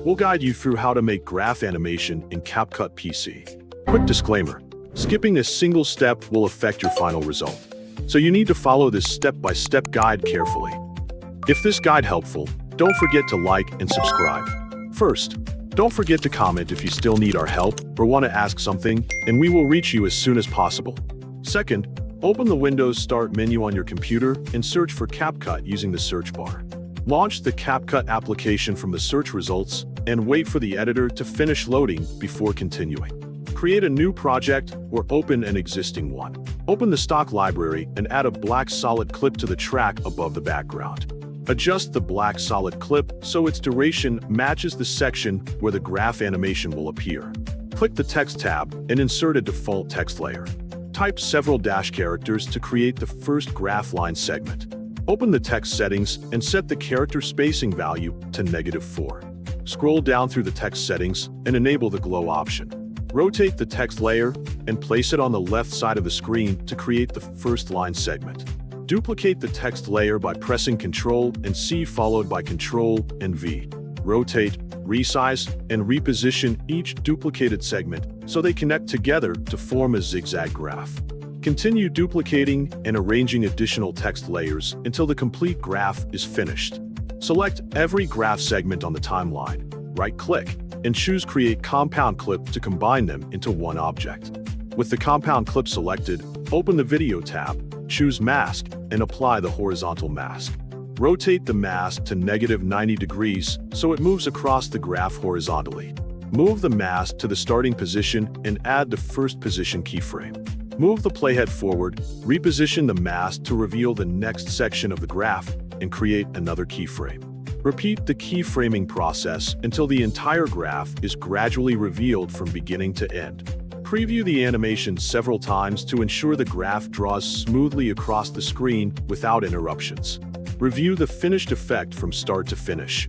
we'll guide you through how to make graph animation in CapCut PC. Quick disclaimer, skipping a single step will affect your final result, so you need to follow this step-by-step guide carefully. If this guide helpful, don't forget to like and subscribe. First, don't forget to comment if you still need our help or want to ask something, and we will reach you as soon as possible. Second, open the Windows Start menu on your computer and search for CapCut using the search bar. Launch the CapCut application from the search results and wait for the editor to finish loading before continuing. Create a new project or open an existing one. Open the stock library and add a black solid clip to the track above the background. Adjust the black solid clip so its duration matches the section where the graph animation will appear. Click the Text tab and insert a default text layer. Type several dash characters to create the first graph line segment. Open the text settings and set the character spacing value to -4. Scroll down through the text settings and enable the glow option. Rotate the text layer and place it on the left side of the screen to create the first line segment. Duplicate the text layer by pressing Ctrl and C followed by Ctrl and V. Rotate, resize, and reposition each duplicated segment so they connect together to form a zigzag graph. Continue duplicating and arranging additional text layers until the complete graph is finished. Select every graph segment on the timeline, right-click, and choose Create Compound Clip to combine them into one object. With the compound clip selected, open the Video tab, choose Mask, and apply the horizontal mask. Rotate the mask to -90 degrees so it moves across the graph horizontally. Move the mask to the starting position and add the first position keyframe. Move the playhead forward, reposition the mask to reveal the next section of the graph, and create another keyframe. Repeat the keyframing process until the entire graph is gradually revealed from beginning to end. Preview the animation several times to ensure the graph draws smoothly across the screen without interruptions. Review the finished effect from start to finish.